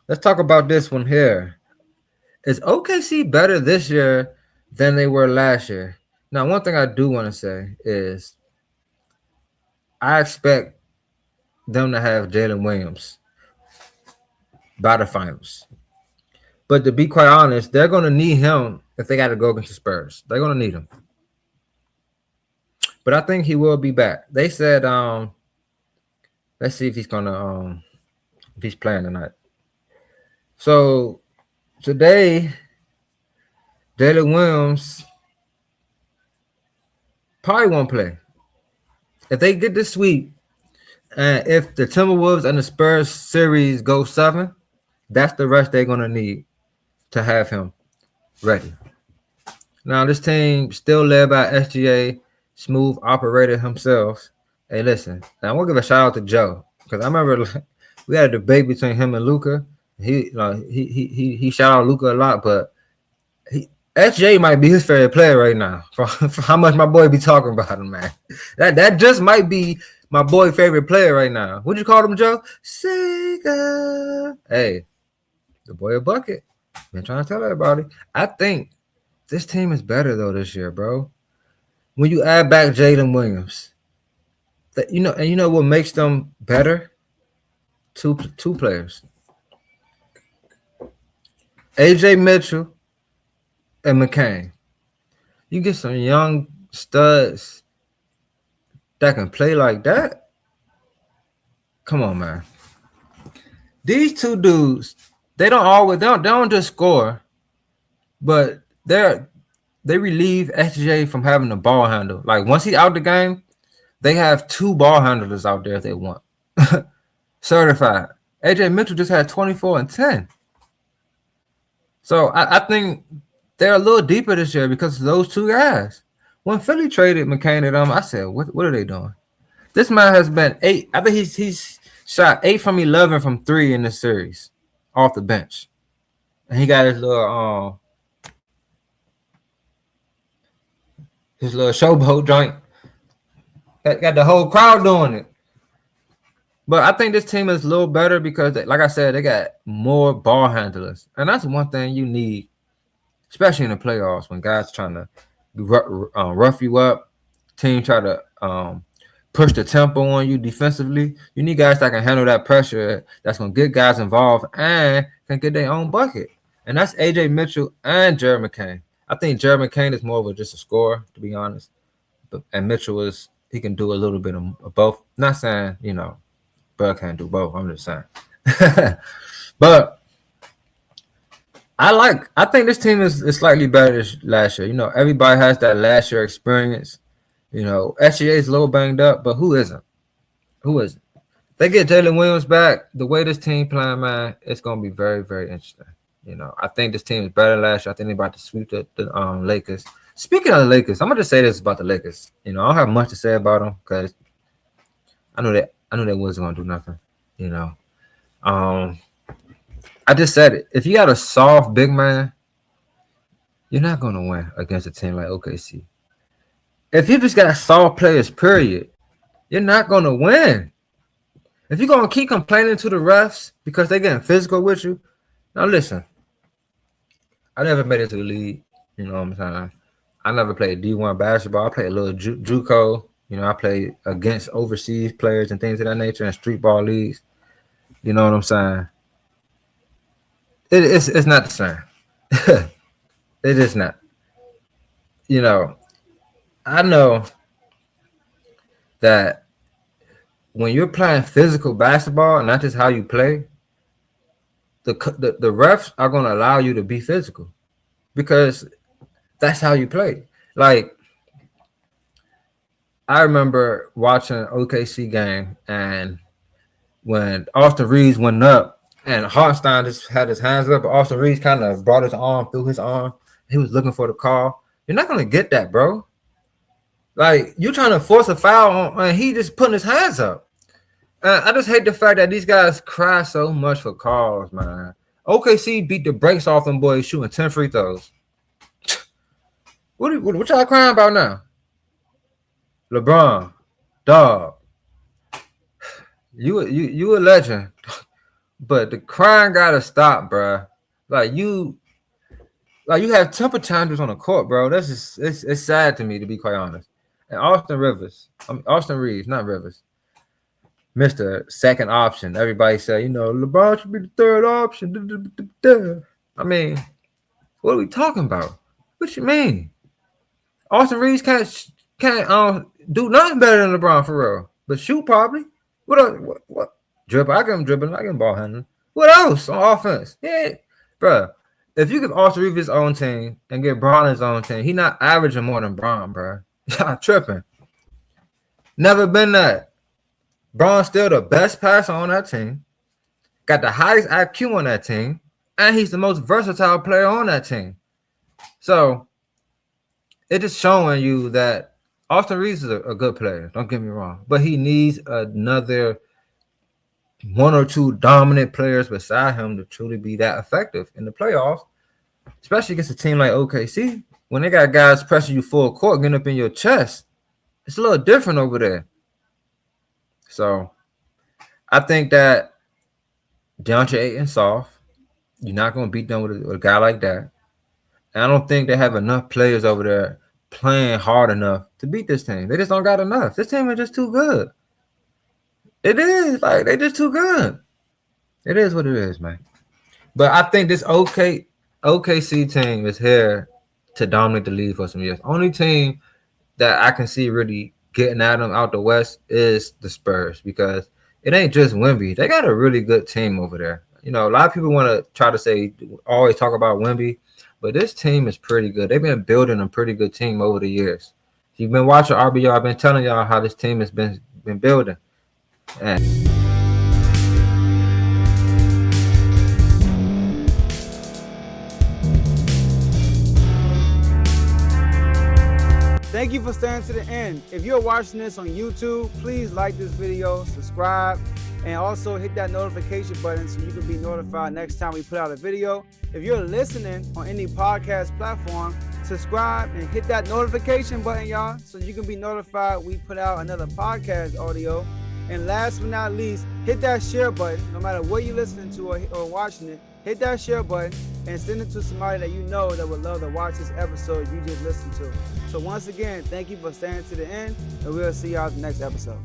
Let's talk about this one here. Is OKC better this year than they were last year? Now, one thing I do want to say is I expect them to have Jalen Williams by the finals. But to be quite honest, they're going to need him if they got to go against the Spurs. They're going to need him. But I think he will be back. They said, let's see if he's going to, if he's playing tonight. So today, Jalen Williams probably won't play. If they get the sweep, and if the Timberwolves and the Spurs series go 7, that's the rest they're going to need to have him ready. Now, this team still led by SGA, smooth operator himself. Hey, listen, now I want to give a shout out to Joe because I remember we had a debate between him and Luca. He shout out Luca a lot, but SJ might be his favorite player right now for how much my boy be talking about him, man. That just might be my boy favorite player right now. What'd you call him, Joe? Sega. Hey, the boy a bucket. Been trying to tell everybody. I think this team is better though this year, bro. When you add back Jalen Williams, and you know what makes them better? Two players. AJ Mitchell and McCain. You get some young studs that can play like that. Come on, man. These two dudes, they don't just score, but they relieve SJ from having the ball handle. Like once he's out the game, they have 2 ball handlers out there if they want. Certified. AJ Mitchell just had 24 and 10. So I think they're a little deeper this year because of those 2 guys. When Philly traded McCain at them, I said, what are they doing? This man has been 8. I think he's shot 8 from 11 from 3 in this series off the bench. And he got his little showboat joint. Got the whole crowd doing it. But I think this team is a little better because, like I said, they got more ball handlers. And that's one thing you need, especially in the playoffs when guys trying to rough you up, team try to push the tempo on you defensively. You need guys that can handle that pressure, that's going to get guys involved and can get their own bucket. And that's AJ Mitchell and Jared McCain. I think Jared McCain is more of just a scorer, to be honest. And Mitchell he can do a little bit of both. Not saying, Bud can't do both. I'm just saying. But I think this team is slightly better this last year. Everybody has that last year experience. SGA is a little banged up, but who isn't? Who isn't? If they get Jalen Williams back, the way this team playing, man, it's gonna be very, very interesting. I think this team is better than last year. I think they're about to sweep the Lakers. Speaking of the Lakers, I'm gonna just say this about the Lakers. I don't have much to say about them because I knew they wasn't gonna do nothing. I just said it. If you got a soft big man, you're not gonna win against a team like OKC. If you just got soft players, period, you're not gonna win. If you're gonna keep complaining to the refs because they're getting physical with you, now listen. I never made it to the league. You know what I'm saying? I never played D1 basketball. I played a little JUCO. I played against overseas players and things of that nature in street ball leagues. You know what I'm saying? It's not the same. It is not. I know that when you're playing physical basketball, and not just how you play, the refs are going to allow you to be physical because that's how you play. Like, I remember watching an OKC game, and when Austin Reeves went up, and Hartenstein just had his hands up, but Austin Reeves kind of brought his arm through his arm. He was looking for the call. You're not going to get that, bro. Like, you're trying to force a foul, and he just putting his hands up. I just hate the fact that these guys cry so much for calls, man. OKC beat the brakes off them boys shooting 10 free throws. What y'all crying about now? LeBron, dog. You a legend. but the crying gotta stop, bro. Like you have temper tantrums on the court, bro. That's just it's sad to me, to be quite honest. And Austin Reeves, not Rivers, Mr. Second Option. Everybody say, LeBron should be the third option. I mean, what are we talking about? What you mean? Austin Reeves can't do nothing better than LeBron for real, but shoot probably. What? Dribble? I give him dribbling. I give him ball handling. What else on offense? Yeah, bro. If you give Austin Reeves his own team and give Bron his own team, he not averaging more than Bron, bro. Y'all tripping. Never been that. Bron's still the best passer on that team, got the highest IQ on that team, and he's the most versatile player on that team. So it's just showing you that Austin Reeves is a good player. Don't get me wrong, but he needs another one or two dominant players beside him to truly be that effective in the playoffs, especially against a team like OKC. When they got guys pressing you full court, getting up in your chest, it's a little different over there. So I think that DeAndre Ayton's soft. You're not going to beat them with a guy like that. And I don't think they have enough players over there playing hard enough to beat this team. They just don't got enough. This team is just too good. It is. Like, they just too good. It is what it is, man. But I think this OKC team is here to dominate the league for some years. Only team that I can see really getting at them out the West is the Spurs, because it ain't just Wemby. They got a really good team over there. A lot of people want to try to always talk about Wemby, but this team is pretty good. They've been building a pretty good team over the years. If you've been watching RBO, I've been telling y'all how this team has been building. And thank you for staying to the end. If you're watching this on YouTube, please like this video, subscribe, and also hit that notification button so you can be notified next time we put out a video. If you're listening on any podcast platform, subscribe and hit that notification button, y'all, so you can be notified we put out another podcast audio. And last but not least, hit that share button. No matter what you're listening to or watching it, hit that share button and send it to somebody that you know that would love to watch this episode you just listened to. So once again, thank you for staying to the end, and we'll see y'all in the next episode.